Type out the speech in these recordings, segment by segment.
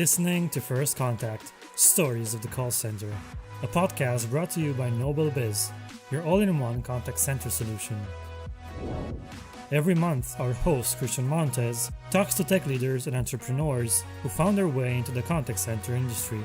listening to First Contact, Stories of the Call Center, a podcast brought to you by NobelBiz, your all-in-one contact center solution. Every month, our host, Christian Montes, talks to tech leaders and entrepreneurs who found their way into the contact center industry.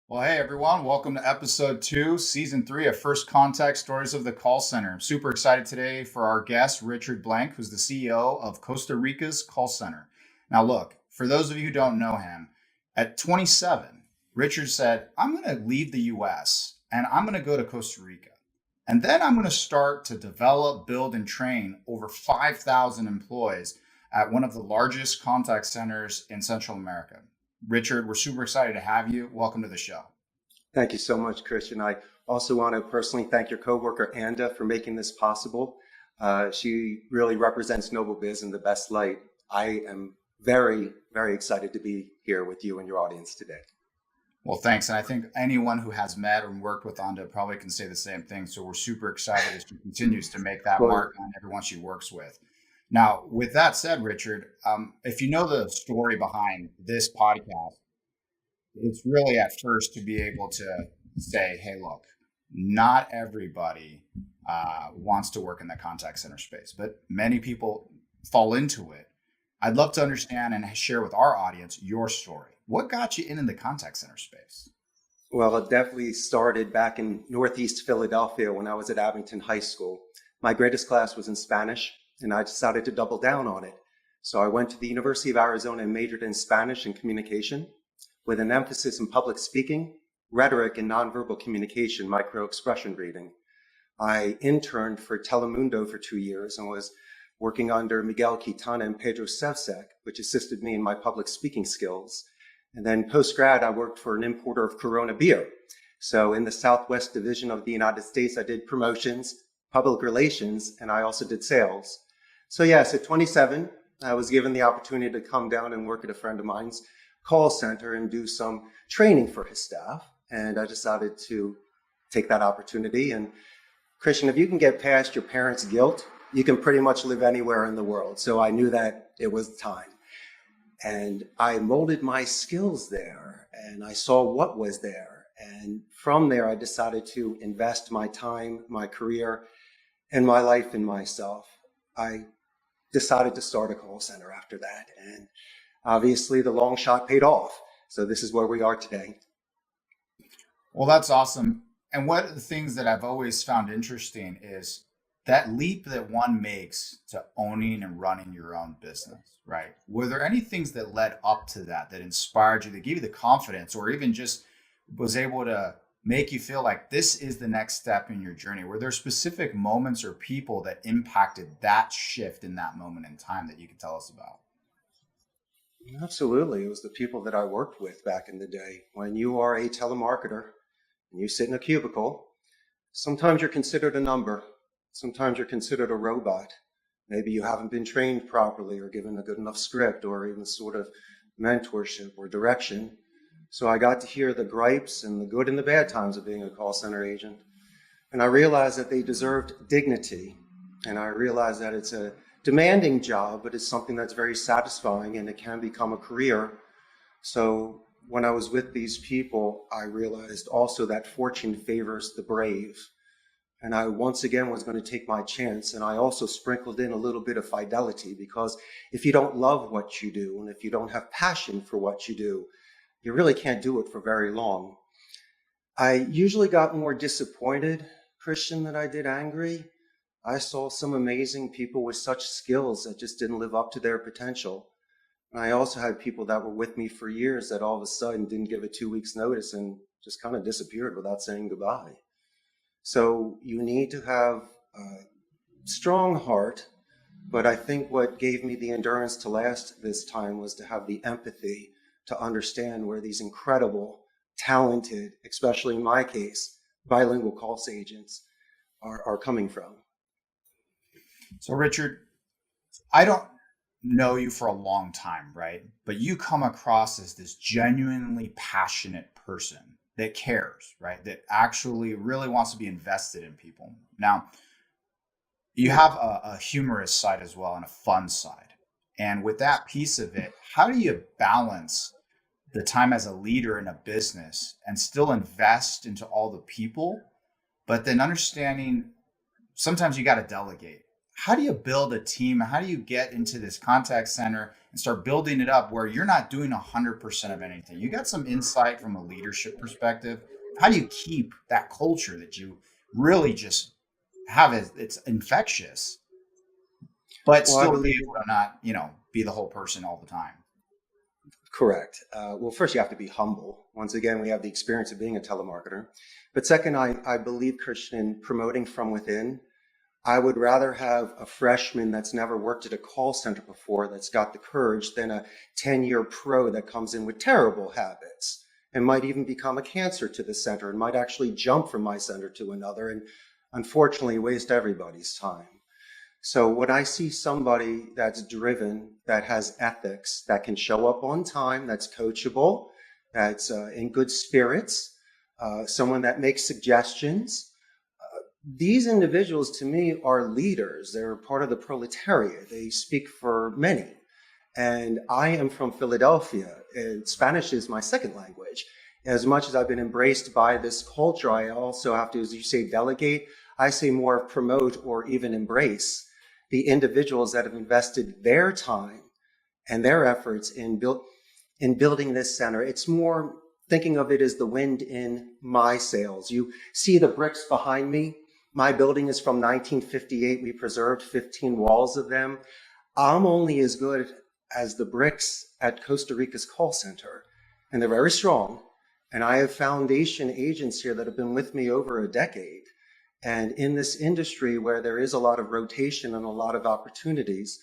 Well, hey everyone, welcome to episode 2, season 3 of First Contact Stories of the Call Center. I'm super excited today for our guest, Richard Blank, who's the CEO of Costa Rica's call center. Now look, for those of you who don't know him, at 27, Richard said, I'm going to leave the US and I'm going to go to Costa Rica. And then I'm going to start to develop, build, and train over 5,000 employees at one of the largest contact centers in Central America. Richard, we're super excited to have you. Welcome to the show. Thank you so much, Christian. I also want to personally thank your coworker, Anda, for making this possible. She really represents NobelBiz in the best light. I am very, very excited to be here with you and your audience today. Well, thanks. And I think anyone who has met or worked with Anda probably can say the same thing. So we're super excited as she continues to make that mark on everyone she works with. Now, with that said, Richard, if you know the story behind this podcast, it's really at first to be able to say, hey, look, not everybody wants to work in the contact center space, but many people fall into it. I'd love to understand and share with our audience your story. What got you in the contact center space? Well, it definitely started back in Northeast Philadelphia when I was at Abington High School. My greatest class was in Spanish, and I decided to double down on it. So I went to the University of Arizona and majored in Spanish and communication with an emphasis in public speaking, rhetoric, and nonverbal communication, micro-expression reading. I interned for Telemundo for 2 years and was working under Miguel Quintana and Pedro Sevsek, which assisted me in my public speaking skills. And then post-grad, I worked for an importer of Corona beer. So in the Southwest Division of the United States, I did promotions, public relations, and I also did sales. So yes, at 27, I was given the opportunity to come down and work at a friend of mine's call center and do some training for his staff. And I decided to take that opportunity. And Christian, if you can get past your parents' guilt, you can pretty much live anywhere in the world. So I knew that it was time. And I molded my skills there and I saw what was there. And from there, I decided to invest my time, my career, and my life in myself. I decided to start a call center after that. And obviously the long shot paid off. So this is where we are today. Well, that's awesome. And one of the things that I've always found interesting is that leap that one makes to owning and running your own business, right? Were there any things that led up to that inspired you, that gave you the confidence, or even just was able to make you feel like this is the next step in your journey? Were there specific moments or people that impacted that shift in that moment in time that you could tell us about? Absolutely. It was the people that I worked with back in the day. When you are a telemarketer and you sit in a cubicle, sometimes you're considered a number. Sometimes you're considered a robot. Maybe you haven't been trained properly or given a good enough script or even sort of mentorship or direction. So I got to hear the gripes and the good and the bad times of being a call center agent. And I realized that they deserved dignity. And I realized that it's a demanding job, but it's something that's very satisfying and it can become a career. So when I was with these people, I realized also that fortune favors the brave. And I once again was going to take my chance. And I also sprinkled in a little bit of fidelity, because if you don't love what you do and if you don't have passion for what you do, you really can't do it for very long. I usually got more disappointed, Christian, than I did angry. I saw some amazing people with such skills that just didn't live up to their potential. And I also had people that were with me for years that all of a sudden didn't give a 2 weeks notice and just kind of disappeared without saying goodbye. So you need to have a strong heart, but I think what gave me the endurance to last this time was to have the empathy to understand where these incredible, talented, especially in my case, bilingual call agents are coming from. So Richard, I don't know you for a long time, right? But you come across as this genuinely passionate person that cares, right? That actually really wants to be invested in people. Now, you have a humorous side as well and a fun side. And with that piece of it, how do you balance the time as a leader in a business and still invest into all the people, but then understanding sometimes you got to delegate? How do you build a team? How do you get into this contact center and start building it up where you're not doing 100% of anything? You got some insight from a leadership perspective. How do you keep that culture that you really just have? It's infectious, but Well, I still be believe able to not, be the whole person all the time. correct. Well, first, you have to be humble. Once again, we have the experience of being a telemarketer. But second, I believe, Christian, in promoting from within. I would rather have a freshman that's never worked at a call center before that's got the courage than a 10-year pro that comes in with terrible habits and might even become a cancer to the center and might actually jump from my center to another and unfortunately waste everybody's time. So when I see somebody that's driven, that has ethics, that can show up on time, that's coachable, that's in good spirits, someone that makes suggestions, these individuals to me are leaders. They're part of the proletariat. They speak for many. And I am from Philadelphia, and Spanish is my second language. As much as I've been embraced by this culture, I also have to, as you say, delegate. I say more promote or even embrace the individuals that have invested their time and their efforts in building this center. It's more thinking of it as the wind in my sails. You see the bricks behind me. My building is from 1958. We preserved 15 walls of them. I'm only as good as the bricks at Costa Rica's call center, and they're very strong. And I have foundation agents here that have been with me over a decade. And in this industry where there is a lot of rotation and a lot of opportunities,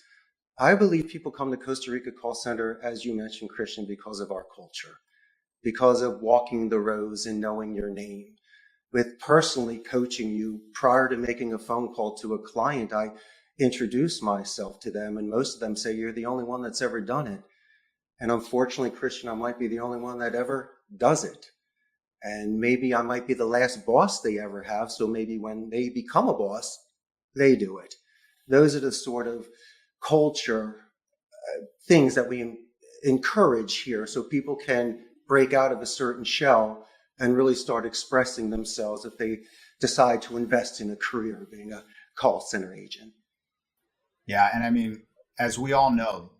I believe people come to Costa Rica call center, as you mentioned, Christian, because of our culture, because of walking the rows and knowing your name. With personally coaching you prior to making a phone call to a client, I introduce myself to them, and most of them say, you're the only one that's ever done it. And unfortunately, Christian, I might be the only one that ever does it. And maybe I might be the last boss they ever have. So maybe when they become a boss, they do it. Those are the sort of culture things that we encourage here so people can break out of a certain shell and really start expressing themselves if they decide to invest in a career of being a call center agent. Yeah. And I mean, as we all know,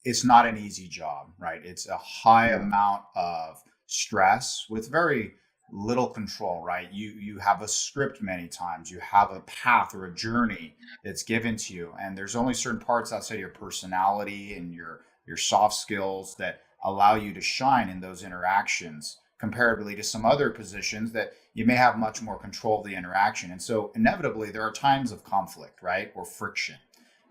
it's not an easy job, right? It's a high amount of stress with very little control, right? You have a script many times, you have a path or a journey that's given to you, and there's only certain parts outside your personality and your soft skills that allow you to shine in those interactions comparatively to some other positions that you may have much more control of the interaction. And so inevitably there are times of conflict, right? Or friction.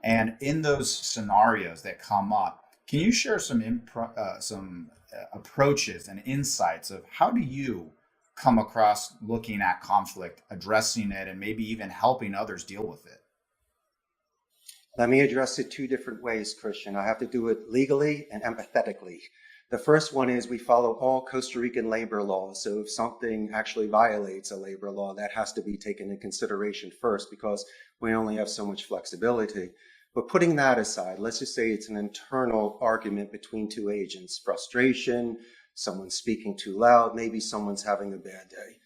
And in those scenarios that come up, can you share some approaches and insights of how do you come across looking at conflict, addressing it, and maybe even helping others deal with it? Let me address it two different ways, Christian. I have to do it legally and empathetically. The first one is we follow all Costa Rican labor laws. So if something actually violates a labor law, that has to be taken into consideration first because we only have so much flexibility. But putting that aside, let's just say it's an internal argument between two agents, frustration, someone's speaking too loud, maybe someone's having a bad day.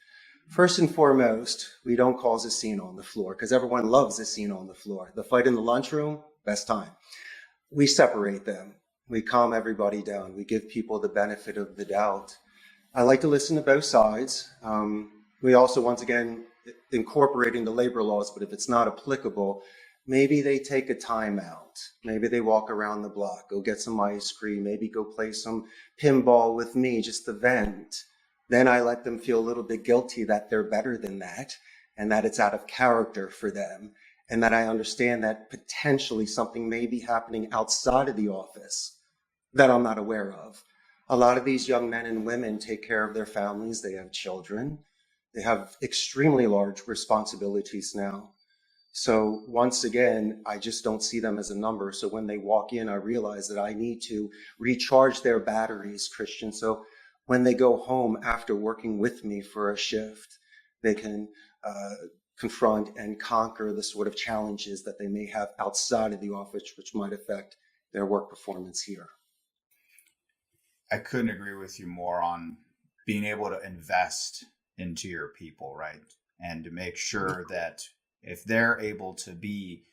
First and foremost, we don't cause a scene on the floor because everyone loves a scene on the floor. The fight in the lunchroom, best time. We separate them. We calm everybody down. We give people the benefit of the doubt. I like to listen to both sides. We also, once again, incorporating the labor laws, but if it's not applicable, maybe they take a timeout. Maybe they walk around the block, go get some ice cream, maybe go play some pinball with me, just to vent. Then I let them feel a little bit guilty that they're better than that and that it's out of character for them and that I understand that potentially something may be happening outside of the office that I'm not aware of. A lot of these young men and women take care of their families. They have children. They have extremely large responsibilities now. So once again, I just don't see them as a number. So when they walk in, I realize that I need to recharge their batteries, Christian. So when they go home after working with me for a shift, they can confront and conquer the sort of challenges that they may have outside of the office, which might affect their work performance here. I couldn't agree with you more on being able to invest into your people, right? And to make sure that if they're able to be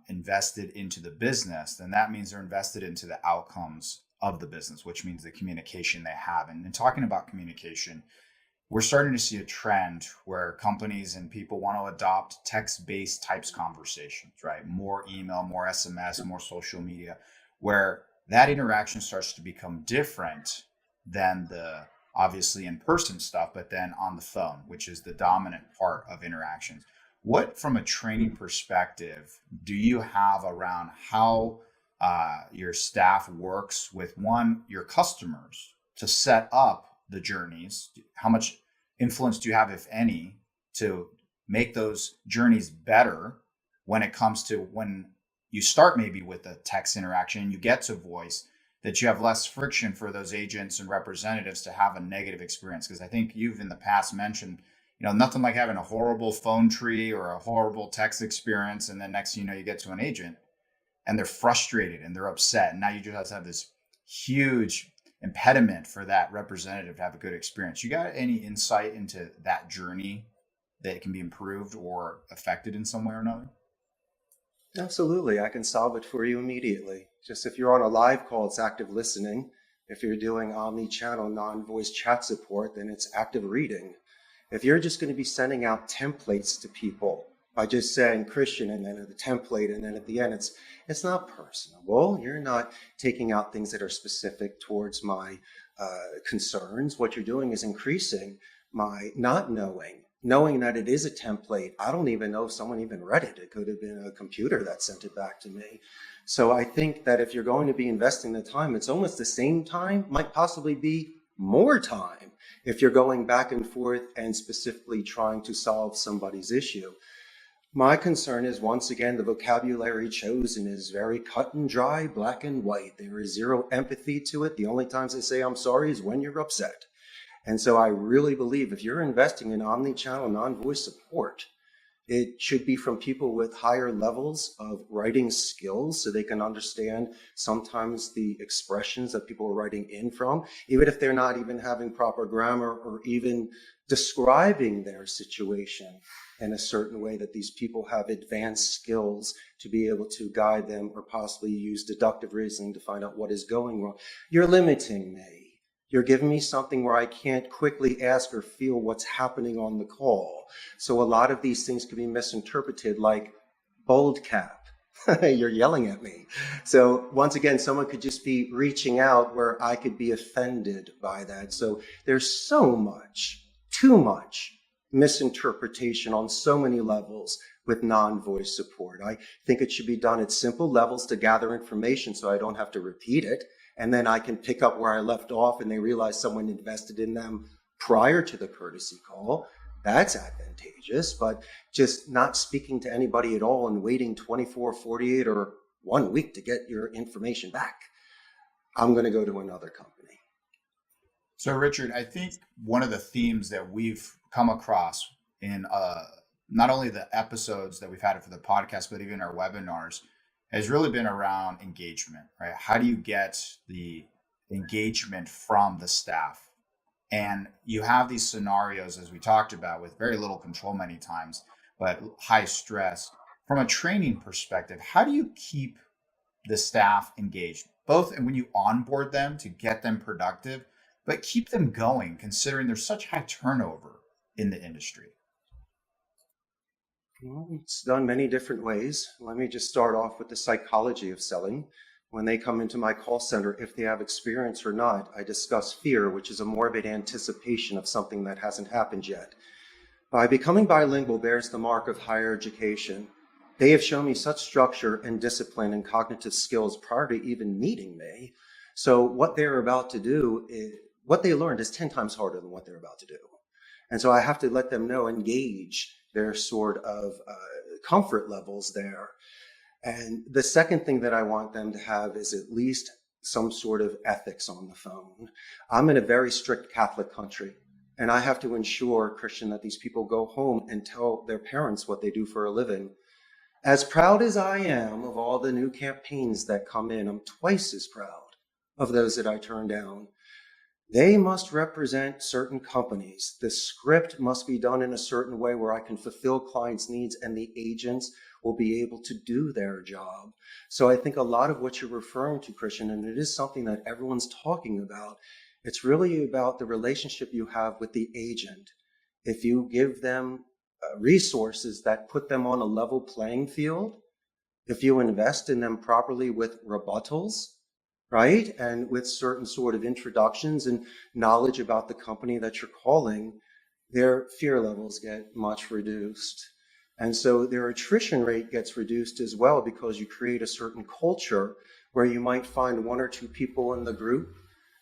invested into the business, then that means they're invested into the outcomes of the business, which means the communication they have. And in talking about communication, we're starting to see a trend where companies and people want to adopt text-based types conversations, right? More email, more SMS, more social media, where that interaction starts to become different than the obviously in-person stuff, but then on the phone, which is the dominant part of interactions. What, from a training perspective, do you have around how your staff works with your customers to set up the journeys? How much influence do you have, if any, to make those journeys better when it comes to when you start maybe with a text interaction and you get to voice, that you have less friction for those agents and representatives to have a negative experience? Because I think you've in the past mentioned, nothing like having a horrible phone tree or a horrible text experience. And then next, you get to an agent and they're frustrated and they're upset. And now you just have this huge impediment for that representative to have a good experience. You got any insight into that journey that can be improved or affected in some way or another? Absolutely. I can solve it for you immediately. Just if you're on a live call, it's active listening. If you're doing omnichannel non-voice chat support, then it's active reading. If you're just going to be sending out templates to people by just saying Christian and then the template and then at the end, it's not personable. You're not taking out things that are specific towards my concerns. What you're doing is increasing my not knowing that it is a template. I don't even know if someone even read it. It could have been a computer that sent it back to me. So I think that if you're going to be investing the time, it's almost the same time, might possibly be more time if you're going back and forth and specifically trying to solve somebody's issue. My concern is, once again, the vocabulary chosen is very cut and dry, black and white. There is zero empathy to it. The only times they say I'm sorry is when you're upset. And so I really believe if you're investing in omnichannel non-voice support, it should be from people with higher levels of writing skills so they can understand sometimes the expressions that people are writing in from, even if they're not even having proper grammar or even describing their situation in a certain way, that these people have advanced skills to be able to guide them or possibly use deductive reasoning to find out what is going wrong. You're limiting me. You're giving me something where I can't quickly ask or feel what's happening on the call. So a lot of these things can be misinterpreted, like bold cap. You're yelling at me. So once again, someone could just be reaching out where I could be offended by that. So there's so much, too much misinterpretation on so many levels with non-voice support. I think it should be done at simple levels to gather information so I don't have to repeat it. And then I can pick up where I left off and they realize someone invested in them prior to the courtesy call. That's advantageous, but just not speaking to anybody at all and waiting 24, 48, or 1 week to get your information back. I'm going to go to another company. So, Richard, I think one of the themes that we've come across in not only the episodes that we've had for the podcast, but even our webinars, has really been around engagement, right? How do you get the engagement from the staff? And you have these scenarios, as we talked about, with very little control many times, but high stress. From a training perspective, how do you keep the staff engaged, both when you onboard them to get them productive, but keep them going, considering there's such high turnover in the industry? Well, it's done many different ways. Let me just start off with the psychology of selling. When they come into my call center, if they have experience or not, I discuss fear, which is a morbid anticipation of something that hasn't happened yet. By becoming bilingual bears the mark of higher education. They have shown me such structure and discipline and cognitive skills prior to even meeting me. So what they're about to do, what they learned is 10 times harder than what they're about to do. And so I have to let them know, engage their sort of comfort levels there. And the second thing that I want them to have is at least some sort of ethics on the phone. I'm in a very strict Catholic country, and I have to ensure, Christian, that these people go home and tell their parents what they do for a living. As proud as I am of all the new campaigns that come in, I'm twice as proud of those that I turn down. They must represent certain companies. The script must be done in a certain way where I can fulfill clients' needs and the agents will be able to do their job. So I think a lot of what you're referring to, Christian, and it is something that everyone's talking about, it's really about the relationship you have with the agent. If you give them resources that put them on a level playing field, if you invest in them properly with rebuttals, right, and with certain sort of introductions and knowledge about the company that you're calling, their fear levels get much reduced. And so their attrition rate gets reduced as well, because you create a certain culture where you might find one or two people in the group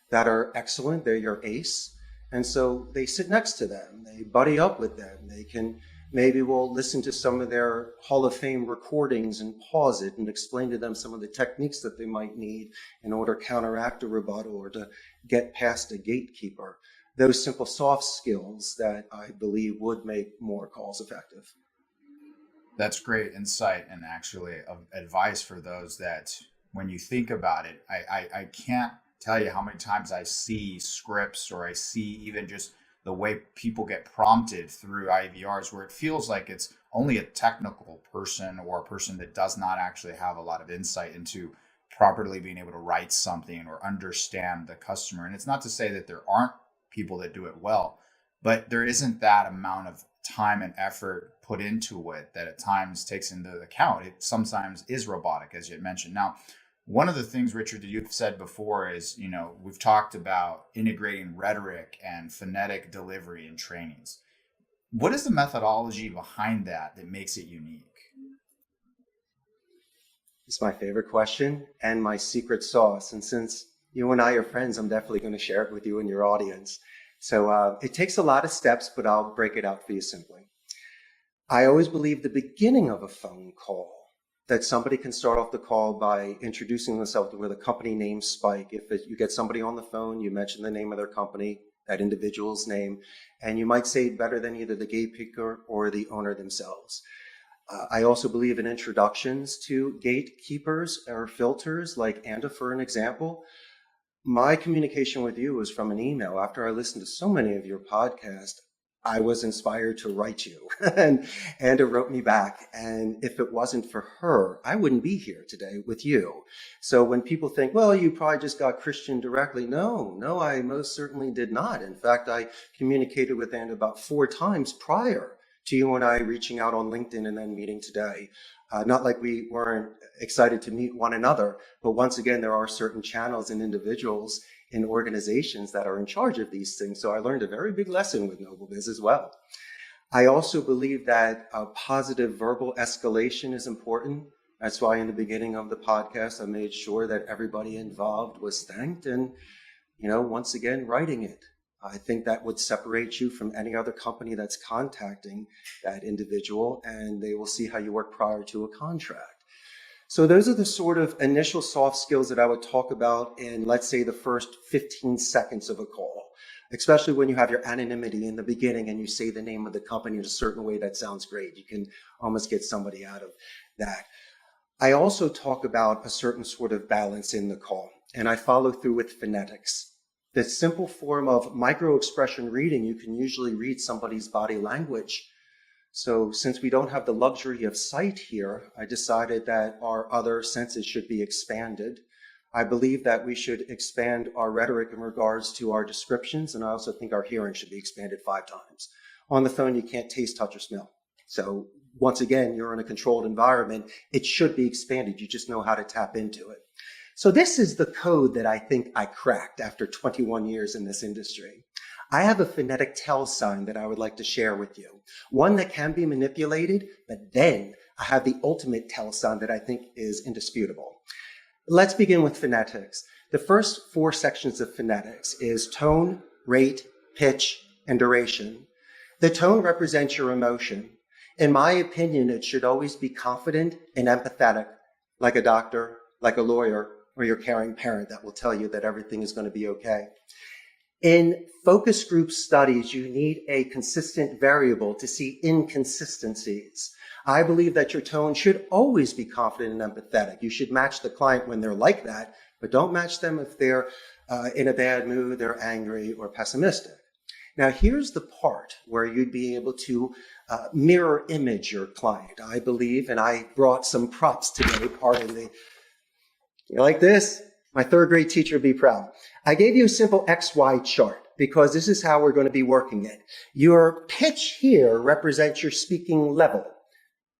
that are excellent, they're your ace. And so they sit next to them, they buddy up with them, they can maybe we'll listen to some of their Hall of Fame recordings and pause it and explain to them some of the techniques that they might need in order to counteract a rebuttal or to get past a gatekeeper. Those simple soft skills that I believe would make more calls effective. That's great insight and actually advice for those that, when you think about it, I can't tell you how many times I see scripts, or I see even just the way people get prompted through IVRs where it feels like it's only a technical person or a person that does not actually have a lot of insight into properly being able to write something or understand the customer. And it's not to say that there aren't people that do it well, but there isn't that amount of time and effort put into it that at times takes into account. It sometimes is robotic, as you had mentioned. Now, one of the things, Richard, that you've said before is, we've talked about integrating rhetoric and phonetic delivery in trainings. What is the methodology behind that makes it unique? It's my favorite question and my secret sauce. And since you and I are friends, I'm definitely going to share it with you and your audience. So it takes a lot of steps, but I'll break it out for you simply. I always believe the beginning of a phone call, that somebody can start off the call by introducing themselves with a company name spike. If you get somebody on the phone, you mention the name of their company, that individual's name, and you might say it better than either the gatekeeper or the owner themselves. I also believe in introductions to gatekeepers or filters, like Anda, for an example. My communication with you was from an email. After I listened to so many of your podcasts, I was inspired to write you, and Anda wrote me back. And if it wasn't for her, I wouldn't be here today with you. So when people think, well, you probably just got Christian directly. No, I most certainly did not. In fact, I communicated with Anda about 4 times prior to you and I reaching out on LinkedIn and then meeting today. Not like we weren't excited to meet one another, but once again, there are certain channels and individuals in organizations that are in charge of these things. So I learned a very big lesson with NobelBiz as well. I also believe that a positive verbal escalation is important. That's why in the beginning of the podcast, I made sure that everybody involved was thanked and, once again, writing it. I think that would separate you from any other company that's contacting that individual, and they will see how you work prior to a contract. So those are the sort of initial soft skills that I would talk about in, let's say, the first 15 seconds of a call, especially when you have your anonymity in the beginning and you say the name of the company in a certain way that sounds great. You can almost get somebody out of that. I also talk about a certain sort of balance in the call, and I follow through with phonetics. The simple form of micro-expression reading, you can usually read somebody's body language. So since we don't have the luxury of sight here, I decided that our other senses should be expanded. I believe that we should expand our rhetoric in regards to our descriptions, and I also think our hearing should be expanded 5 times. On the phone, you can't taste, touch, or smell. So once again, you're in a controlled environment. It should be expanded. You just know how to tap into it. So this is the code that I think I cracked after 21 years in this industry. I have a phonetic tell sign that I would like to share with you. One that can be manipulated, but then I have the ultimate tell sign that I think is indisputable. Let's begin with phonetics. The first 4 sections of phonetics is tone, rate, pitch, and duration. The tone represents your emotion. In my opinion, it should always be confident and empathetic, like a doctor, like a lawyer, or your caring parent that will tell you that everything is going to be okay. In focus group studies, you need a consistent variable to see inconsistencies. I believe that your tone should always be confident and empathetic. You should match the client when they're like that, but don't match them if they're in a bad mood, they're angry or pessimistic. Now, here's the part where you'd be able to mirror image your client, I believe, and I brought some props today, pardon me. You like this? My third grade teacher would be proud. I gave you a simple XY chart because this is how we're going to be working it. Your pitch here represents your speaking level.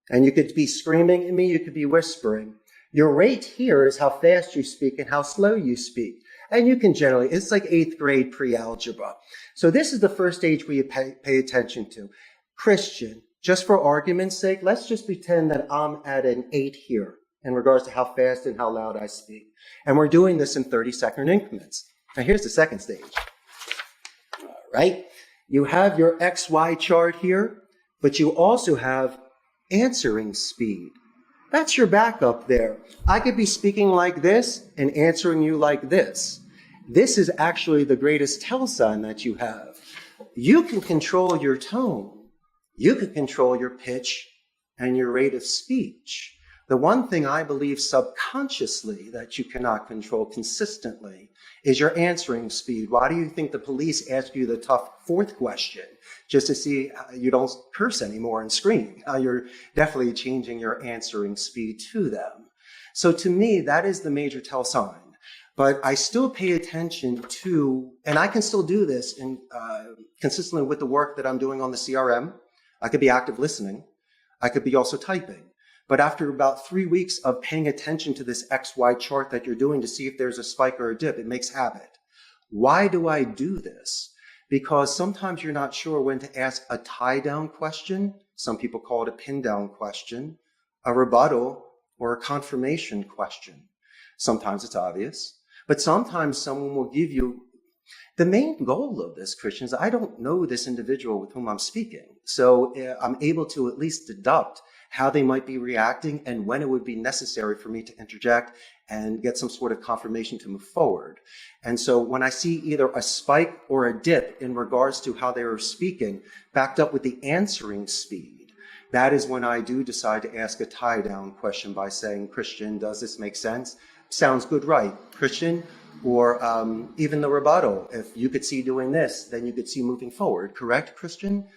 And you could be screaming at me, you could be whispering. Your rate here is how fast you speak and how slow you speak. And you can generally, it's like 8th grade pre-algebra. So this is the first stage where you pay attention to. Christian, just for argument's sake, let's just pretend that I'm at an 8 here in regards to how fast and how loud I speak. And we're doing this in 30-second increments. Now here's the second stage. All right. You have your XY chart here, but you also have answering speed. That's your backup there. I could be speaking like this and answering you like this. This is actually the greatest tell sign that you have. You can control your tone. You can control your pitch and your rate of speech. The one thing I believe subconsciously that you cannot control consistently is your answering speed. Why do you think the police ask you the tough 4th question? Just to see you don't curse anymore and scream. You're definitely changing your answering speed to them. So to me, that is the major tell sign. But I still pay attention to, and I can still do this in, consistently with the work that I'm doing on the CRM. I could be active listening. I could be also typing. But after about 3 weeks of paying attention to this XY chart that you're doing to see if there's a spike or a dip, it makes habit. Why do I do this? Because sometimes you're not sure when to ask a tie-down question. Some people call it a pin-down question, a rebuttal, or a confirmation question. Sometimes it's obvious, but sometimes someone will give you the main goal of this, Christian, is I don't know this individual with whom I'm speaking. So I'm able to at least deduct how they might be reacting and when it would be necessary for me to interject and get some sort of confirmation to move forward. And so when I see either a spike or a dip in regards to how they were speaking, backed up with the answering speed, that is when I do decide to ask a tie-down question by saying, Christian, does this make sense? Sounds good, right? Christian? Or even the rebuttal. If you could see doing this, then you could see moving forward. Correct, Christian?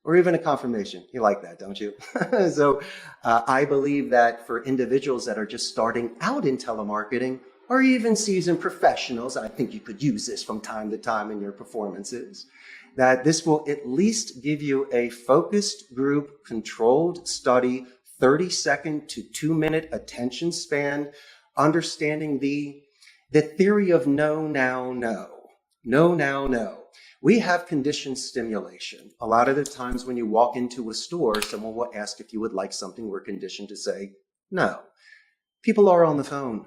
Or even a confirmation. You like that, don't you? So I believe that for individuals that are just starting out in telemarketing, or even seasoned professionals, I think you could use this from time to time in your performances, that this will at least give you a focused group, controlled study, 30-second to 2-minute attention span, understanding the theory of no, now, no. No, now, no. We have conditioned stimulation. A lot of the times when you walk into a store, someone will ask if you would like something. We're conditioned to say no. People are on the phone.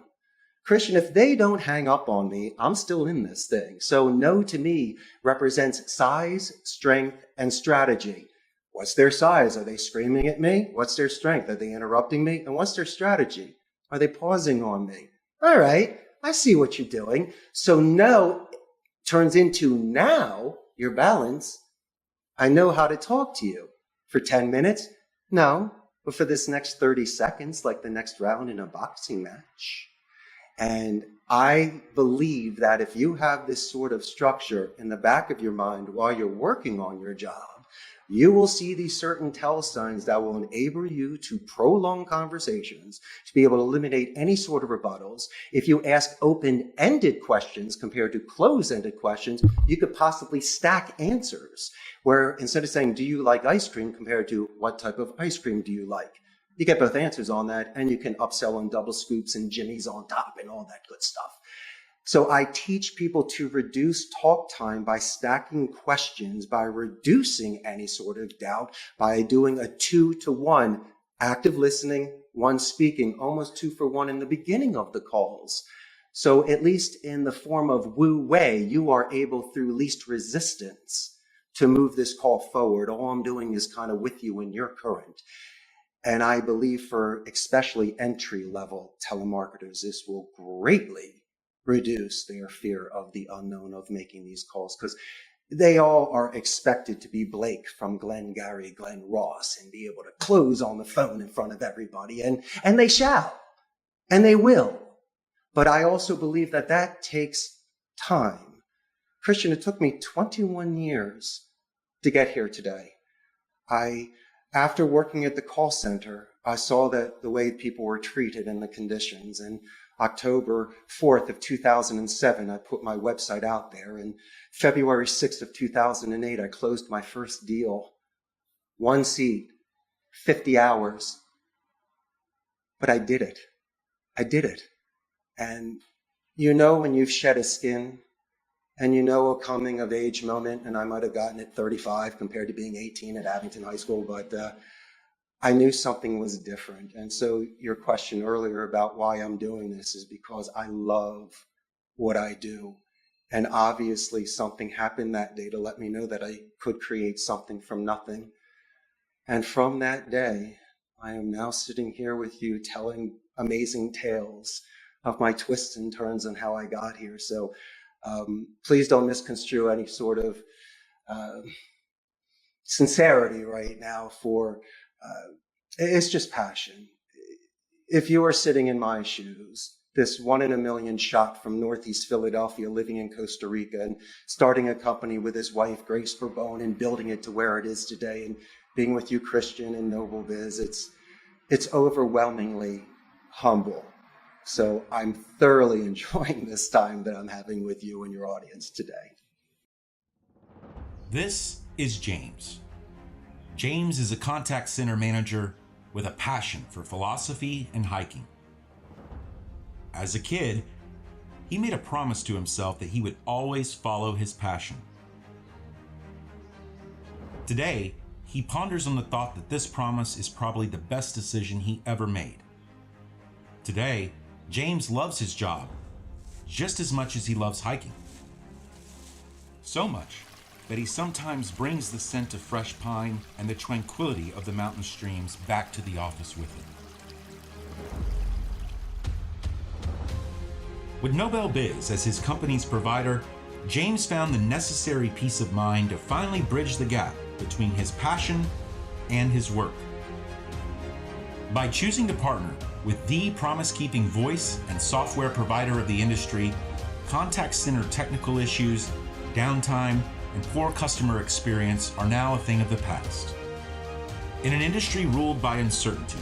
Christian, if they don't hang up on me, I'm still in this thing. So no to me represents size, strength, and strategy. What's their size? Are they screaming at me? What's their strength? Are they interrupting me? And what's their strategy? Are they pausing on me? All right, I see what you're doing. So no turns into now, your balance. I know how to talk to you. For 10 minutes? No, but for this next 30 seconds, like the next round in a boxing match. And I believe that if you have this sort of structure in the back of your mind while you're working on your job, you will see these certain tell signs that will enable you to prolong conversations, to be able to eliminate any sort of rebuttals. If you ask open-ended questions compared to closed-ended questions, you could possibly stack answers, where instead of saying, do you like ice cream, compared to what type of ice cream do you like? You get both answers on that, and you can upsell on double scoops and jimmies on top and all that good stuff. So I teach people to reduce talk time by stacking questions, by reducing any sort of doubt, by doing a 2-to-1, active listening, 1 speaking, almost 2 for 1 in the beginning of the calls. So at least in the form of Wu Wei, you are able through least resistance to move this call forward. All I'm doing is kind of with you in your current. And I believe for especially entry-level telemarketers, this will greatly reduce their fear of the unknown of making these calls, because they all are expected to be Blake from Glenn Gary, Glenn Ross, and be able to close on the phone in front of everybody. And they shall, and they will. But I also believe that that takes time. Christian, it took me 21 years to get here today. After working at the call center, I saw that the way people were treated and the conditions. And October 4th of 2007, I put my website out there. And February 6th of 2008, I closed my first deal. 1 seat, 50 hours. But I did it. I did it. And you know when you've shed a skin, and you know a coming of age moment, and I might have gotten it 35 compared to being 18 at Abington High School, but I knew something was different. And so your question earlier about why I'm doing this is because I love what I do. And obviously something happened that day to let me know that I could create something from nothing. And from that day, I am now sitting here with you telling amazing tales of my twists and turns and how I got here. So please don't misconstrue any sort of sincerity right now for, it's just passion. If you are sitting in my shoes, this 1 in a million shot from Northeast Philadelphia, living in Costa Rica and starting a company with his wife, Grace Bourbon, and building it to where it is today, and being with you, Christian, and NobelBiz, it's overwhelmingly humble. So I'm thoroughly enjoying this time that I'm having with you and your audience today. This is James. James is a contact center manager with a passion for philosophy and hiking. As a kid, he made a promise to himself that he would always follow his passion. Today, he ponders on the thought that this promise is probably the best decision he ever made. Today, James loves his job just as much as he loves hiking. So much that he sometimes brings the scent of fresh pine and the tranquility of the mountain streams back to the office with him. With NobelBiz as his company's provider, James found the necessary peace of mind to finally bridge the gap between his passion and his work. By choosing to partner with the promise-keeping voice and software provider of the industry, contact center technical issues, downtime, and poor customer experience are now a thing of the past. In an industry ruled by uncertainty,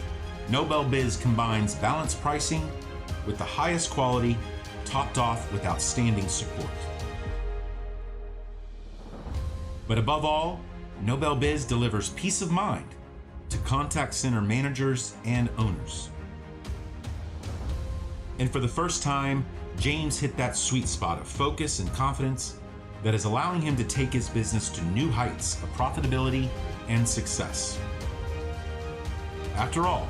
NobelBiz combines balanced pricing with the highest quality, topped off with outstanding support. But above all, NobelBiz delivers peace of mind to contact center managers and owners. And for the first time, James hit that sweet spot of focus and confidence that is allowing him to take his business to new heights of profitability and success. After all,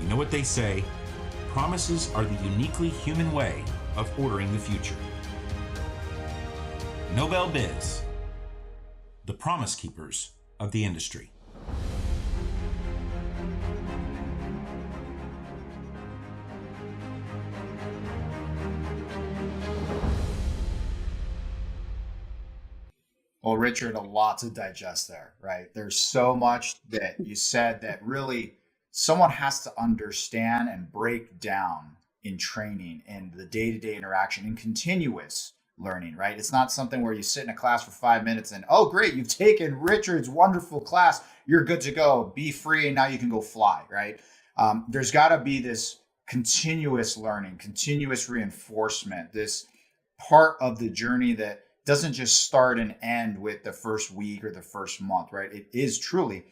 you know what they say, promises are the uniquely human way of ordering the future. NobelBiz, the promise keepers of the industry. Well, Richard, a lot to digest there, right? There's so much that you said that really someone has to understand and break down in training and the day-to-day interaction and continuous learning, right? It's not something where you sit in a class for 5 minutes and, oh, great, you've taken Richard's wonderful class. You're good to go. Be free. And now you can go fly, right? There's got to be this continuous learning, continuous reinforcement, this part of the journey that doesn't just start and end with the first week or the first month, right? It is truly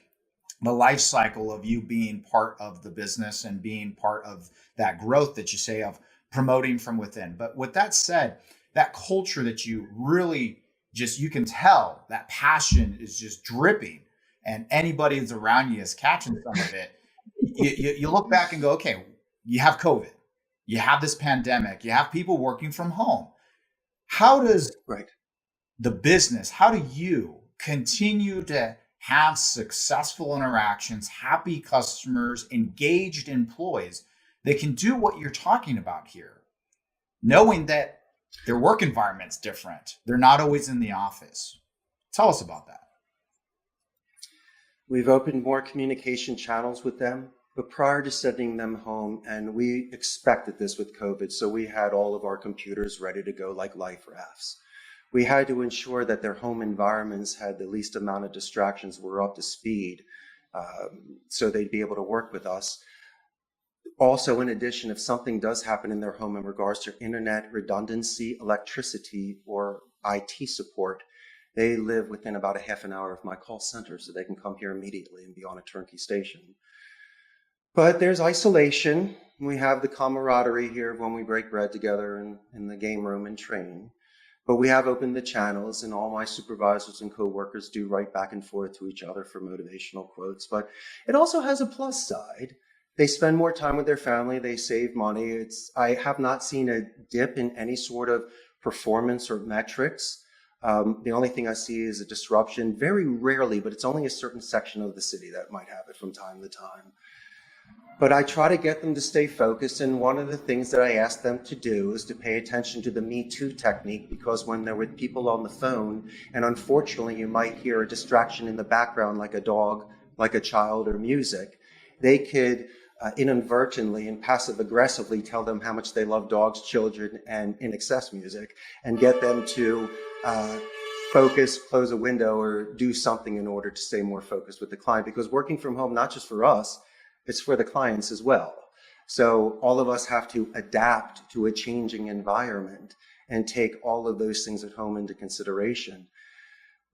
the life cycle of you being part of the business and being part of that growth that you say of promoting from within. But with that said, that culture that you really just, you can tell that passion is just dripping and anybody that's around you is catching some of it. You look back and go, okay, you have COVID, you have this pandemic, you have people working from home. How does the business, how do you continue to have successful interactions, happy customers, engaged employees, they can do what you're talking about here, knowing that their work environment's different. They're not always in the office. Tell us about that. We've opened more communication channels with them, but prior to sending them home, and we expected this with COVID, so we had all of our computers ready to go like life rafts. We had to ensure that their home environments had the least amount of distractions, were up to speed, so they'd be able to work with us. Also, in addition, if something does happen in their home in regards to internet redundancy, electricity, or IT support, they live within about a half an hour of my call center, so they can come here immediately and be on a turnkey station. But there's isolation. We have the camaraderie here when we break bread together in the game room and train. But we have opened the channels, and all my supervisors and coworkers do write back and forth to each other for motivational quotes. But it also has a plus side. They spend more time with their family. They save money. I have not seen a dip in any sort of performance or metrics. The only thing I see is a disruption, very rarely, but it's only a certain section of the city that might have it from time to time. But I try to get them to stay focused, and one of the things that I ask them to do is to pay attention to the Me Too technique, because when they're with people on the phone, and unfortunately you might hear a distraction in the background like a dog, like a child, or music, they could inadvertently and passive-aggressively tell them how much they love dogs, children, and in excess music, and get them to focus, close a window, or do something in order to stay more focused with the client. Because working from home, not just for us, it's for the clients as well. So all of us have to adapt to a changing environment and take all of those things at home into consideration.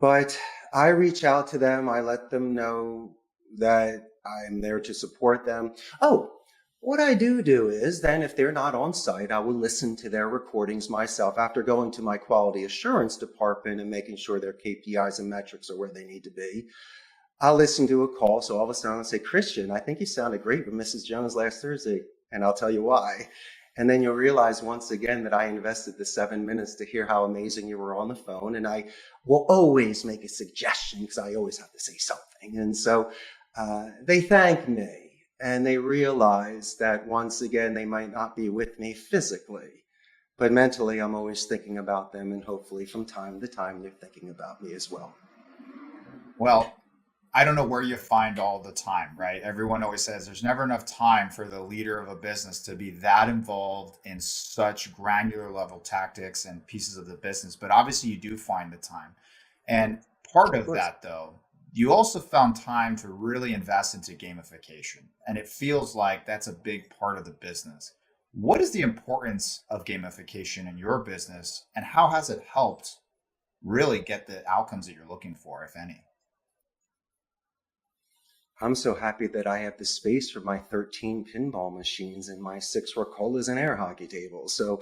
But I reach out to them. I let them know that I'm there to support them. Oh, what I do is then, if they're not on site, I will listen to their recordings myself after going to my quality assurance department and making sure their KPIs and metrics are where they need to be. I'll listen to a call. So all of a sudden I'll say, Christian, I think you sounded great with Mrs. Jones last Thursday, and I'll tell you why. And then you'll realize once again that I invested the 7 minutes to hear how amazing you were on the phone. And I will always make a suggestion because I always have to say something. And so they thank me, and they realize that once again, they might not be with me physically, but mentally I'm always thinking about them, and hopefully from time to time they're thinking about me as well. Well, I don't know where you find all the time, right? Everyone always says there's never enough time for the leader of a business to be that involved in such granular level tactics and pieces of the business. But obviously you do find the time. And part of that, though, you also found time to really invest into gamification. And it feels like that's a big part of the business. What is the importance of gamification in your business, and how has it helped really get the outcomes that you're looking for, if any? I'm so happy that I have the space for my 13 pinball machines and my 6 Ricolas and air hockey tables. So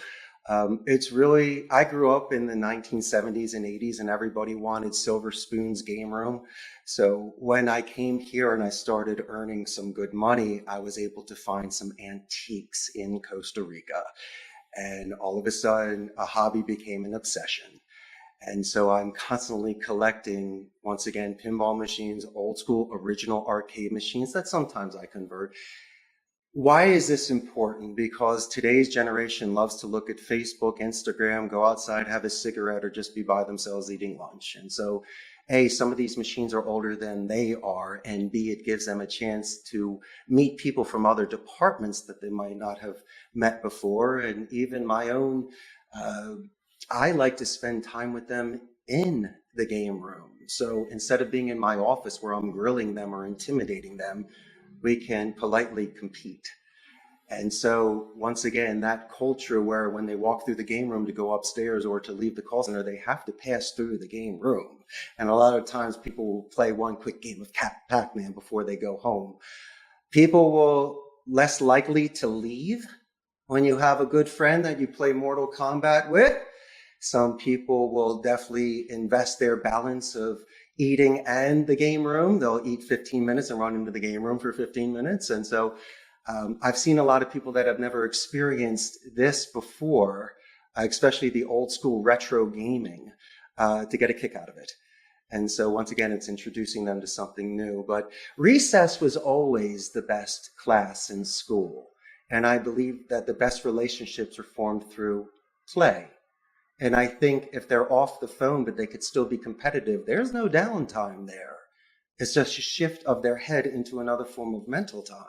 it's really, I grew up in the 1970s and 80s, and everybody wanted Silver Spoon's game room. So when I came here and I started earning some good money, I was able to find some antiques in Costa Rica. And all of a sudden, a hobby became an obsession. And so I'm constantly collecting, once again, pinball machines, old school, original arcade machines that sometimes I convert. Why is this important? Because today's generation loves to look at Facebook, Instagram, go outside, have a cigarette, or just be by themselves eating lunch. And so, A, some of these machines are older than they are, and B, it gives them a chance to meet people from other departments that they might not have met before. And even my own, I like to spend time with them in the game room. So instead of being in my office where I'm grilling them or intimidating them, we can politely compete. And so once again, that culture where when they walk through the game room to go upstairs or to leave the call center, they have to pass through the game room. And a lot of times people will play one quick game of Pac-Man before they go home. People will less likely to leave when you have a good friend that you play Mortal Kombat with. Some people will definitely invest their balance of eating and the game room. They'll eat 15 minutes and run into the game room for 15 minutes. And so I've seen a lot of people that have never experienced this before, especially the old school retro gaming, to get a kick out of it. And so once again, it's introducing them to something new. But recess was always the best class in school. And I believe that the best relationships are formed through play. And I think if they're off the phone, but they could still be competitive, there's no downtime there. It's just a shift of their head into another form of mental time.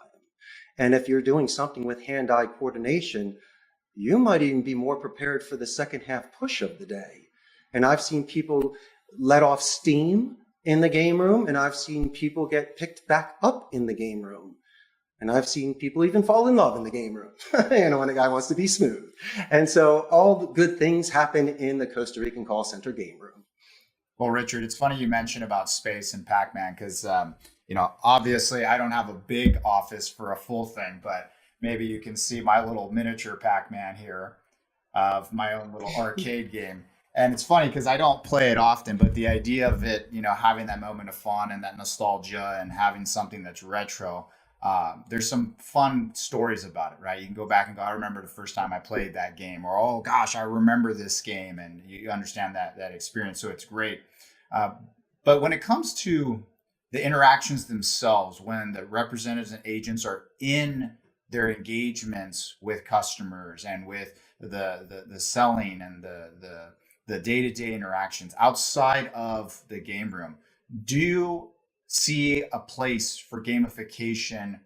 And if you're doing something with hand-eye coordination, you might even be more prepared for the second half push of the day. And I've seen people let off steam in the game room, and I've seen people get picked back up in the game room. And I've seen people even fall in love in the game room, when a guy wants to be smooth. And so all the good things happen in the Costa Rican call center game room. Well, Richard, it's funny you mentioned about space and Pac-Man because, obviously I don't have a big office for a full thing, but maybe you can see my little miniature Pac-Man here of my own little arcade game. And it's funny because I don't play it often, but the idea of it, having that moment of fun and that nostalgia and having something that's retro, there's some fun stories about it, right? You can go back and go, I remember the first time I played that game, or, oh gosh, I remember this game, and you understand that experience. So it's great. But when it comes to the interactions themselves, when the representatives and agents are in their engagements with customers and with the selling and the day-to-day interactions outside of the game room, do you see a place for gamification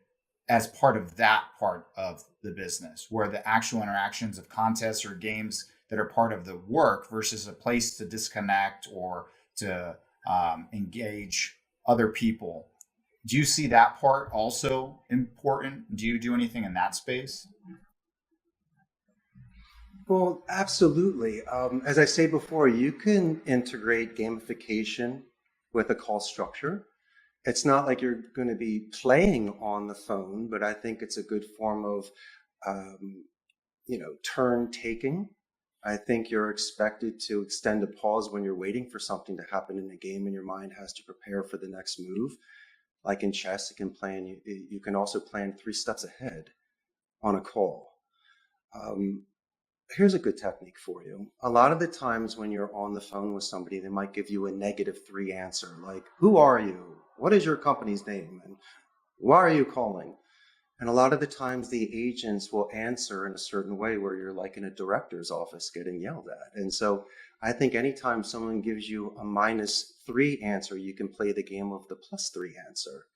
as part of that part of the business, where the actual interactions of contests or games that are part of the work versus a place to disconnect or to engage other people? Do you see that part also important? Do you do anything in that space? Well, absolutely. As I say before, you can integrate gamification with a call structure. It's not like you're going to be playing on the phone, but I think it's a good form of, turn taking. I think you're expected to extend a pause when you're waiting for something to happen in the game and your mind has to prepare for the next move. Like in chess, you can also plan 3 steps ahead on a call. Here's a good technique for you. A lot of the times when you're on the phone with somebody, they might give you a -3 answer, like, who are you? What is your company's name? And why are you calling? And a lot of the times the agents will answer in a certain way where you're like in a director's office getting yelled at. And so I think anytime someone gives you a -3 answer, you can play the game of the +3 answer.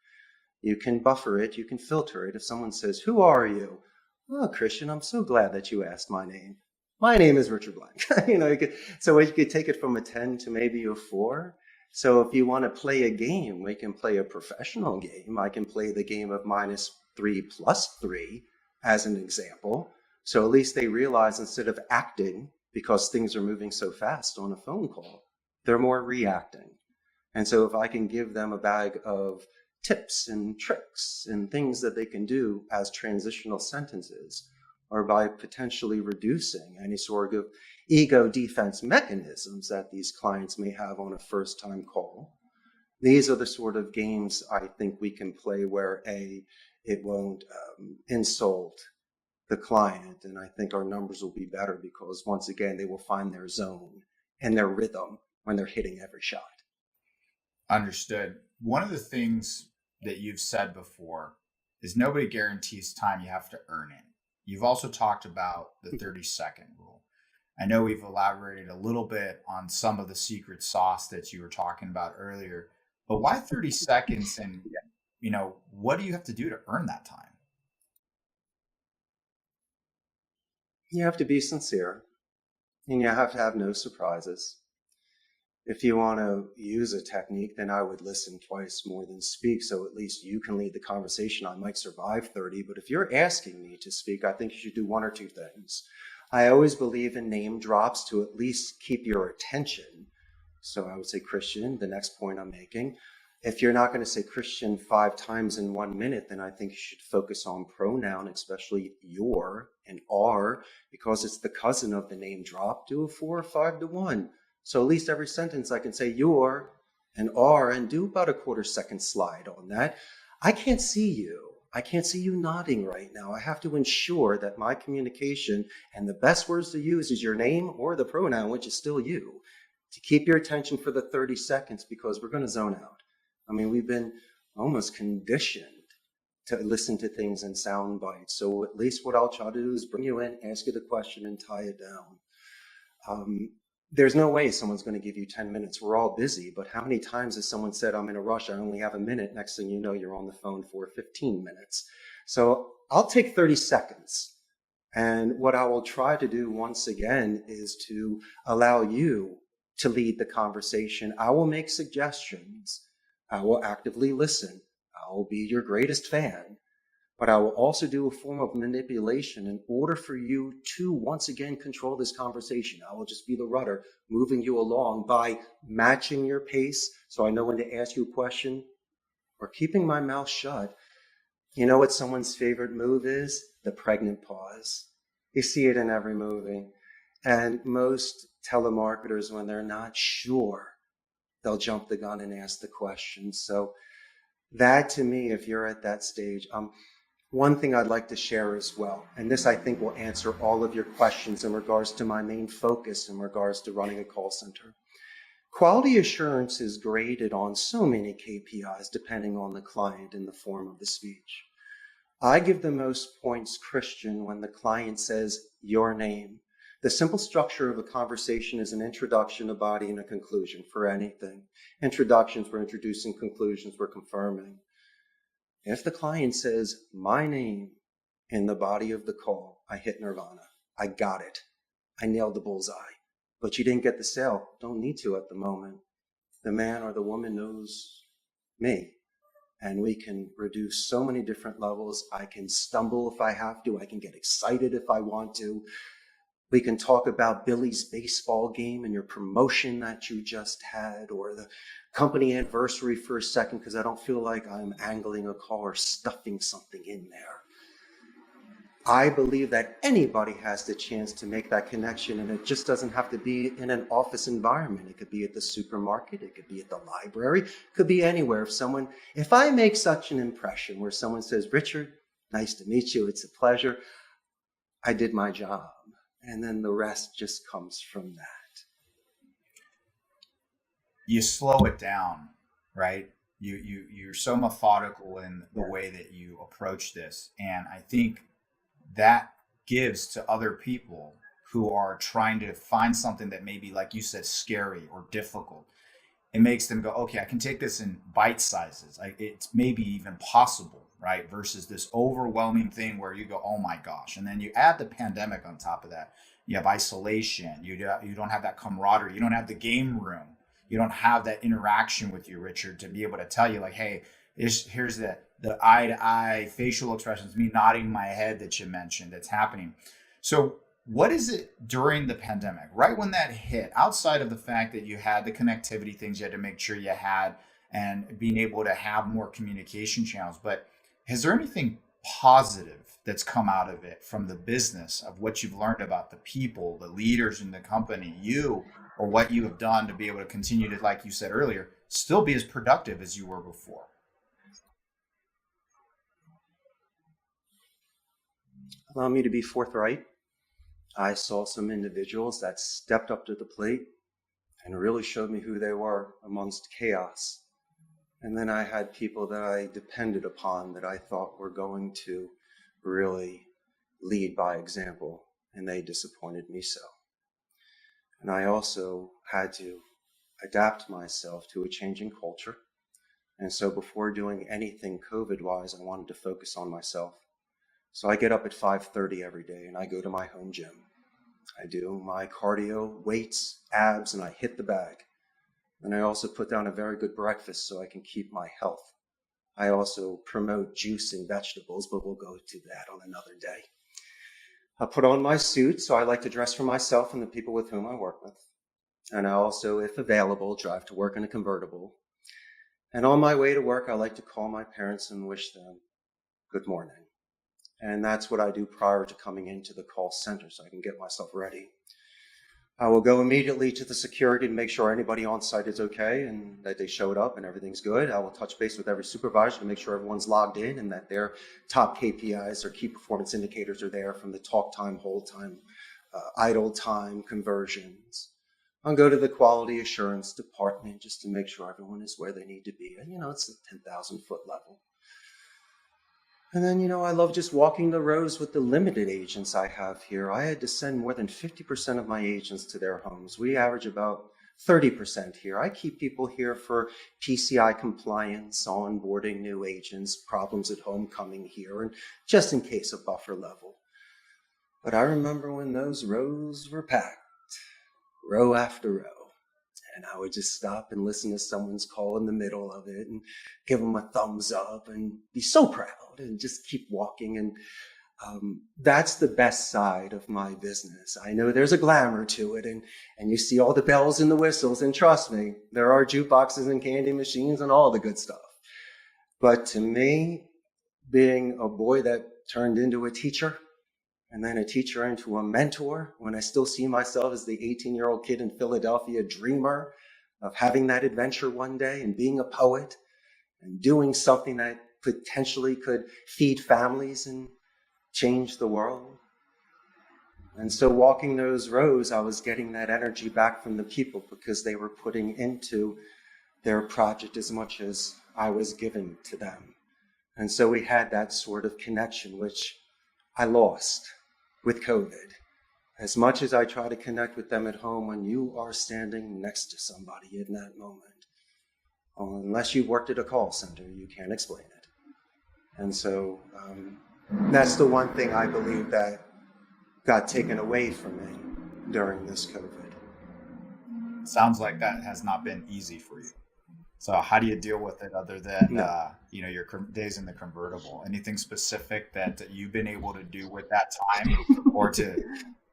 You can buffer it, you can filter it. If someone says, who are you? Oh, Christian, I'm so glad that you asked my name. My name is Richard Blank. You could take it from a 10 to maybe a 4. So if you want to play a game, we can play a professional game. I can play the game of -3 +3 as an example. So at least they realize instead of acting, because things are moving so fast on a phone call, they're more reacting. And so if I can give them a bag of tips and tricks and things that they can do as transitional sentences, or by potentially reducing any sort of ego defense mechanisms that these clients may have on a first-time call. These are the sort of games I think we can play where it won't insult the client, and I think our numbers will be better because once again they will find their zone and their rhythm when they're hitting every shot. Understood. One of the things that you've said before is nobody guarantees time, you have to earn it. You've also talked about the 30-second rule. I know we've elaborated a little bit on some of the secret sauce that you were talking about earlier, but why 30 seconds, and what do you have to do to earn that time? You have to be sincere, and you have to have no surprises. If you want to use a technique, then I would listen twice more than speak, so at least you can lead the conversation. I might survive 30, but if you're asking me to speak, I think you should do 1 or 2 things. I always believe in name drops to at least keep your attention. So I would say, Christian, the next point I'm making. If you're not going to say Christian 5 times in 1 minute, then I think you should focus on pronoun, especially your and are, because it's the cousin of the name drop. Do a 4 or 5 to 1. So at least every sentence I can say your and are, and do about a 1/4 second slide on that. I can't see you. I can't see you nodding right now. I have to ensure that my communication and the best words to use is your name or the pronoun, which is still you. to keep your attention for the 30 seconds because we're going to zone out. I mean, we've been almost conditioned to listen to things in sound bites. So at least what I'll try to do is bring you in, ask you the question, and tie it down. There's no way someone's going to give you 10 minutes. We're all busy, but how many times has someone said, I'm in a rush, I only have a minute. Next thing you know, you're on the phone for 15 minutes. So I'll take 30 seconds. And what I will try to do once again is to allow you to lead the conversation. I will make suggestions. I will actively listen. I will be your greatest fan. But I will also do a form of manipulation in order for you to once again control this conversation. I will just be the rudder moving you along by matching your pace so I know when to ask you a question or keeping my mouth shut. You know what someone's favorite move is? The pregnant pause. You see it in every movie. And most telemarketers, when they're not sure, they'll jump the gun and ask the question. So that to me, if you're at that stage, one thing I'd like to share as well, and this I think will answer all of your questions in regards to my main focus in regards to running a call center. Quality assurance is graded on so many KPIs depending on the client and the form of the speech. I give the most points, Christian, when the client says your name. The simple structure of a conversation is an introduction, a body, and a conclusion for anything. Introductions, we're introducing. Conclusions, we're confirming. If the client says my name in the body of the call, I hit nirvana. I got it. I nailed the bullseye. But you didn't get the sale. Don't need to at the moment. The man or the woman knows me. And we can reduce so many different levels. I can stumble if I have to. I can get excited if I want to. We can talk about Billy's baseball game and your promotion that you just had, or the company anniversary for a second, because I don't feel like I'm angling a call or stuffing something in there. I believe that anybody has the chance to make that connection, and it just doesn't have to be in an office environment. It could be at the supermarket, it could be at the library, it could be anywhere. If I make such an impression where someone says, Richard, nice to meet you, it's a pleasure, I did my job. And then the rest just comes from that. You slow it down, right? You're so methodical in the way that you approach this. And I think that gives to other people who are trying to find something that maybe, like you said, scary or difficult. It makes them go, okay, I can take this in bite sizes. It's maybe even possible, right? Versus this overwhelming thing where you go, oh my gosh. And then you add the pandemic on top of that. You have isolation. You don't have that camaraderie. You don't have the game room. You don't have that interaction with you, Richard, to be able to tell you like, hey, here's the eye-to-eye facial expressions, me nodding my head that you mentioned that's happening. So what is it during the pandemic, right when that hit, outside of the fact that you had the connectivity things you had to make sure you had and being able to have more communication channels, but is there anything positive that's come out of it from the business of what you've learned about the people, the leaders in the company, you, or what you have done to be able to continue to, like you said earlier, still be as productive as you were before? Allow me to be forthright. I saw some individuals that stepped up to the plate and really showed me who they were amongst chaos. And then I had people that I depended upon that I thought were going to really lead by example, and they disappointed me so. And I also had to adapt myself to a changing culture. And so before doing anything COVID-wise, I wanted to focus on myself. So I get up at 5:30 every day and I go to my home gym. I do my cardio, weights, abs, and I hit the bag. And I also put down a very good breakfast so I can keep my health. I also promote juice and vegetables, but we'll go to that on another day. I put on my suit, so I like to dress for myself and the people with whom I work with. And I also, if available, drive to work in a convertible. And on my way to work, I like to call my parents and wish them good morning. And that's what I do prior to coming into the call center so I can get myself ready. I will go immediately to the security to make sure anybody on site is okay and that they showed up and everything's good. I will touch base with every supervisor to make sure everyone's logged in and that their top KPIs or key performance indicators are there, from the talk time, hold time, idle time, conversions. I'll go to the quality assurance department just to make sure everyone is where they need to be. And, it's the 10,000 foot level. And then, I love just walking the rows with the limited agents I have here. I had to send more than 50% of my agents to their homes. We average about 30% here. I keep people here for PCI compliance, onboarding new agents, problems at home coming here, and just in case a buffer level. But I remember when those rows were packed, row after row. And I would just stop and listen to someone's call in the middle of it and give them a thumbs up and be so proud and just keep walking. And that's the best side of my business. I know there's a glamour to it, and you see all the bells and the whistles, and trust me, there are jukeboxes and candy machines and all the good stuff. But to me, being a boy that turned into a teacher, and then a teacher into a mentor, when I still see myself as the 18-year-old kid in Philadelphia, dreamer of having that adventure one day and being a poet and doing something that potentially could feed families and change the world. And so walking those rows, I was getting that energy back from the people because they were putting into their project as much as I was giving to them. And so we had that sort of connection, which I lost with COVID. As much as I try to connect with them at home, when you are standing next to somebody in that moment, unless you worked at a call center, you can't explain it. And so that's the one thing I believe that got taken away from me during this COVID. Sounds like that has not been easy for you. So how do you deal with it other than, your days in the convertible? Anything specific that you've been able to do with that time, or to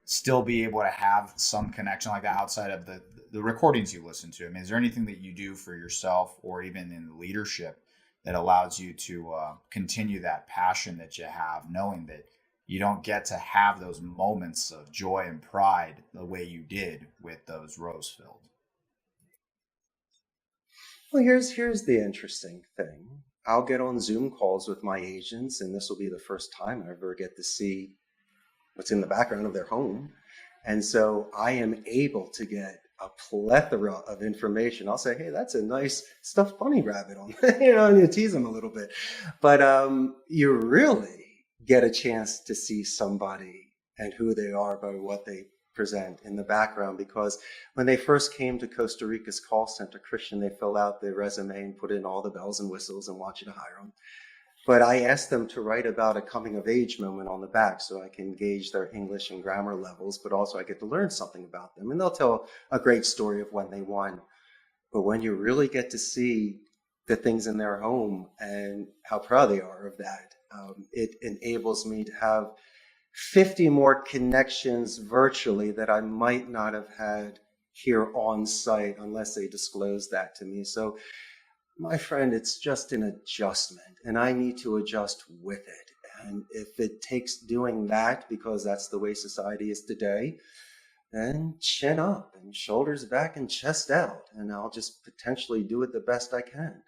still be able to have some connection like that outside of the recordings you listen to? I mean, is there anything that you do for yourself or even in leadership that allows you to continue that passion that you have, knowing that you don't get to have those moments of joy and pride the way you did with those rows filled? Well, here's the interesting thing. I'll get on Zoom calls with my agents, and this will be the first time I ever get to see what's in the background of their home. And so I am able to get a plethora of information. I'll say, hey, that's a nice stuffed bunny rabbit on, and you tease them a little bit. But you really get a chance to see somebody and who they are by what they present in the background, because when they first came to Costa Rica's call center, Christian, they fill out their resume and put in all the bells and whistles and want you to hire them. But I asked them to write about a coming of age moment on the back so I can gauge their English and grammar levels, but also I get to learn something about them. And they'll tell a great story of when they won. But when you really get to see the things in their home and how proud they are of that, it enables me to have 50 more connections virtually that I might not have had here on site unless they disclose that to me. So, my friend, it's just an adjustment, and I need to adjust with it. And if it takes doing that, because that's the way society is today, then chin up and shoulders back and chest out, and I'll just potentially do it the best I can.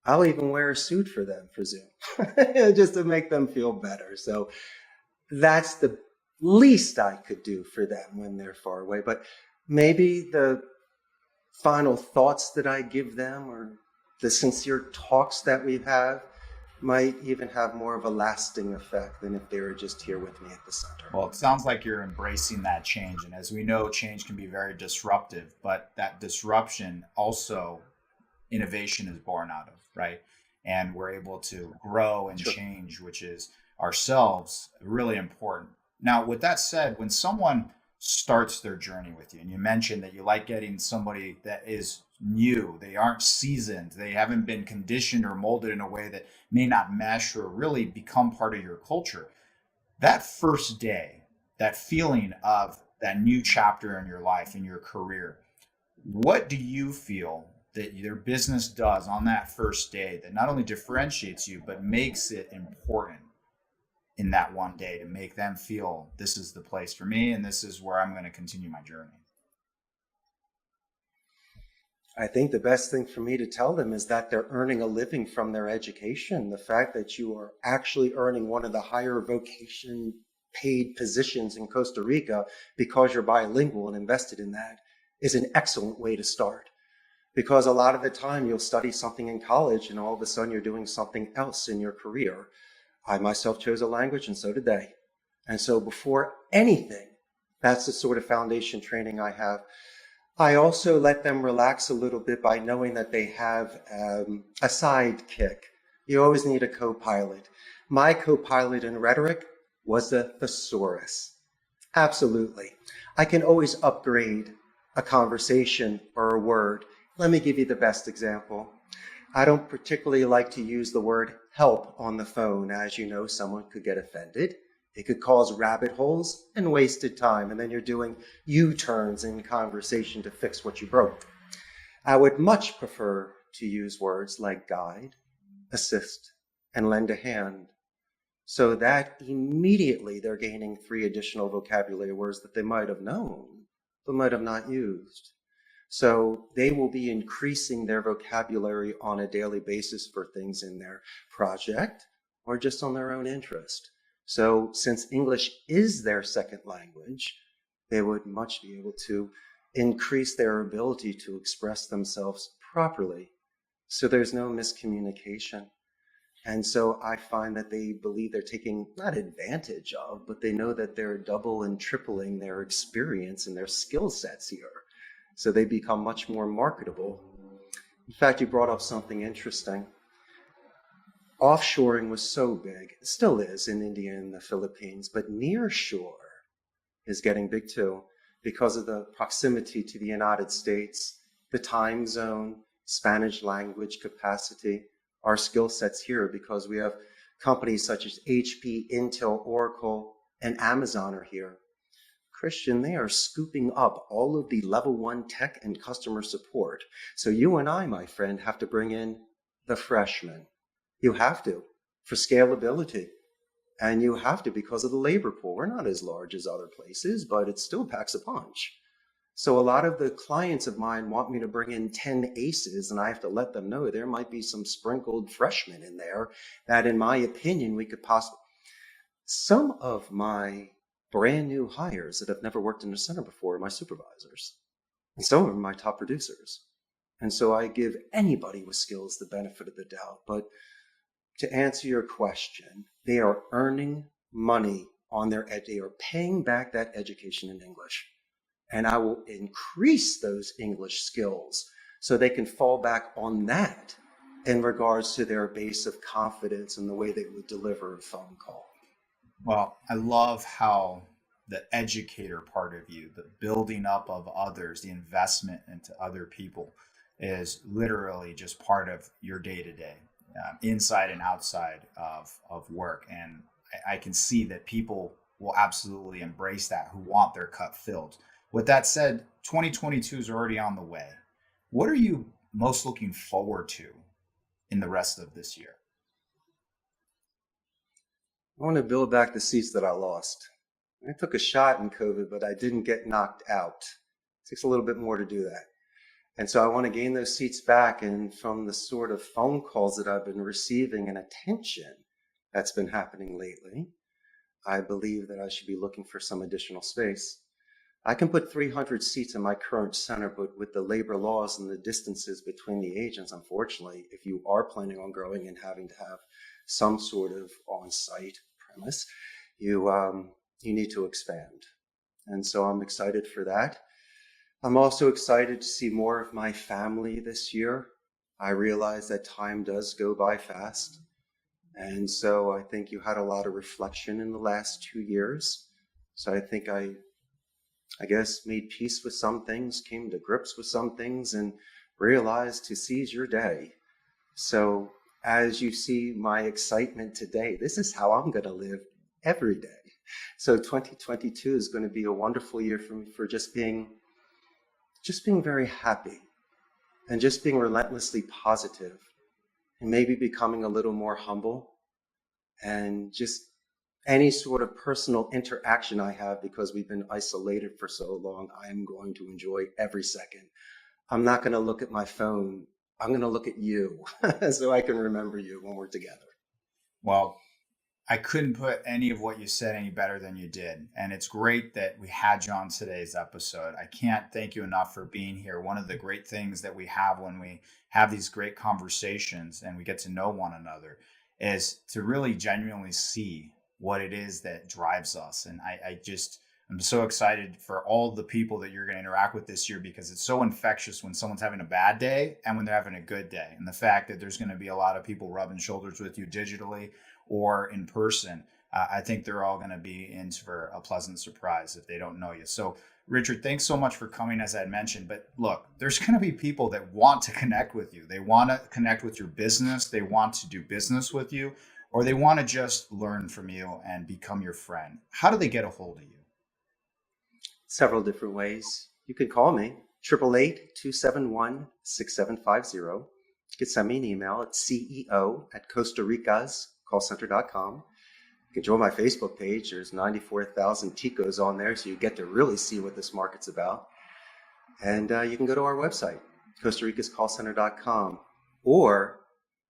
I'll even wear a suit for them for Zoom, just to make them feel better. So that's the least I could do for them when they're far away. But maybe the final thoughts that I give them, or the sincere talks that we have, might even have more of a lasting effect than if they were just here with me at the center. Well, it sounds like you're embracing that change. And as we know, change can be very disruptive, but that disruption also innovation is born out of, right? And we're able to grow and change, which is ourselves, really important. Now, with that said, when someone starts their journey with you, and you mentioned that you like getting somebody that is new, they aren't seasoned, they haven't been conditioned or molded in a way that may not mesh or really become part of your culture, that first day, that feeling of that new chapter in your life, in your career, what do you feel that your business does on that first day that not only differentiates you, but makes it important in that one day to make them feel this is the place for me and this is where I'm going to continue my journey? I think the best thing for me to tell them is that they're earning a living from their education. The fact that you are actually earning one of the higher vocation paid positions in Costa Rica because you're bilingual and invested in that is an excellent way to start. Because a lot of the time you'll study something in college and all of a sudden you're doing something else in your career. I myself chose a language and so did they. And so before anything, that's the sort of foundation training I have. I also let them relax a little bit by knowing that they have a sidekick. You always need a co-pilot. My co-pilot in Rhetoric was a thesaurus. Absolutely. I can always upgrade a conversation or a word. Let me give you the best example. I don't particularly like to use the word help on the phone. As you know, someone could get offended. It could cause rabbit holes and wasted time. And then you're doing U-turns in conversation to fix what you broke. I would much prefer to use words like guide, assist, and lend a hand, so that immediately they're gaining 3 additional vocabulary words that they might have known, but might have not used. So they will be increasing their vocabulary on a daily basis for things in their project or just on their own interest. So since English is their second language, they would much be able to increase their ability to express themselves properly. So there's no miscommunication. And so I find that they believe they're taking, not advantage of, but they know that they're double and tripling their experience and their skill sets here. So they become much more marketable. In fact, you brought up something interesting. Offshoring was so big, it still is in India and the Philippines, but nearshore is getting big too because of the proximity to the United States, the time zone, Spanish language capacity, our skill sets here, because we have companies such as HP, Intel, Oracle, and Amazon are here. Christian, they are scooping up all of the level 1 tech and customer support. So you and I, my friend, have to bring in the freshmen. You have to, for scalability. And you have to because of the labor pool. We're not as large as other places, but it still packs a punch. So a lot of the clients of mine want me to bring in 10 aces, and I have to let them know there might be some sprinkled freshmen in there that, in my opinion, we could possibly. Some of my brand new hires that have never worked in a center before are my supervisors, and some of them are my top producers. And so I give anybody with skills the benefit of the doubt. But to answer your question, they are earning money on their they are paying back that education in English. And I will increase those English skills so they can fall back on that in regards to their base of confidence and the way they would deliver a phone call. Well, I love how the educator part of you, the building up of others, the investment into other people is literally just part of your day-to-day, inside and outside of work. And I can see that people will absolutely embrace that, who want their cup filled. With that said, 2022 is already on the way. What are you most looking forward to in the rest of this year? I want to build back the seats that I lost. I took a shot in COVID, but I didn't get knocked out. It takes a little bit more to do that. And so I want to gain those seats back. And from the sort of phone calls that I've been receiving and attention that's been happening lately, I believe that I should be looking for some additional space. I can put 300 seats in my current center, but with the labor laws and the distances between the agents, unfortunately, if you are planning on growing and having to have some sort of on-site premise, you need to expand. And so I'm excited for that. I'm also excited to see more of my family this year. I realize that time does go by fast. And so I think you had a lot of reflection in the last 2 years. So I think I guess made peace with some things, came to grips with some things, and realized to seize your day. So as you see my excitement today, this is how I'm going to live every day. So 2022 is going to be a wonderful year for me for just being very happy and just being relentlessly positive and maybe becoming a little more humble, and just any sort of personal interaction I have, because we've been isolated for so long, I'm going to enjoy every second. I'm not going to look at my phone. I'm going to look at you so I can remember you when we're together. Well, I couldn't put any of what you said any better than you did. And it's great that we had you on today's episode. I can't thank you enough for being here. One of the great things that we have when we have these great conversations and we get to know one another is to really genuinely see what it is that drives us. And I'm so excited for all the people that you're going to interact with this year, because it's so infectious when someone's having a bad day and when they're having a good day. And the fact that there's going to be a lot of people rubbing shoulders with you digitally or in person, I think they're all going to be in for a pleasant surprise if they don't know you. So, Richard, thanks so much for coming, as I mentioned. But look, there's going to be people that want to connect with you. They want to connect with your business. They want to do business with you, or they want to just learn from you and become your friend. How do they get a hold of you? Several different ways. You can call me, 888-271-6750. You can send me an email at ceo@costaricascallcenter.com. You can join my Facebook page. There's 94,000 ticos on there, so you get to really see what this market's about. And you can go to our website, costaricascallcenter.com, or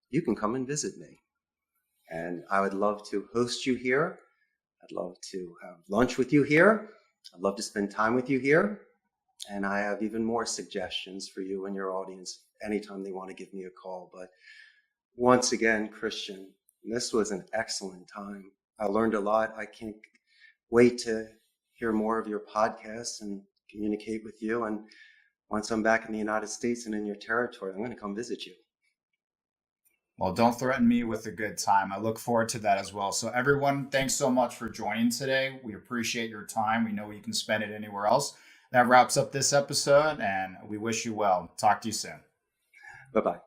you can come and visit me. And I would love to host you here. I'd love to have lunch with you here. I'd love to spend time with you here. And I have even more suggestions for you and your audience anytime they want to give me a call. But once again, Christian, this was an excellent time. I learned a lot. I can't wait to hear more of your podcasts and communicate with you. And once I'm back in the United States and in your territory, I'm going to come visit you. Well, don't threaten me with a good time. I look forward to that as well. So everyone, thanks so much for joining today. We appreciate your time. We know you can spend it anywhere else. That wraps up this episode, and we wish you well. Talk to you soon. Bye-bye.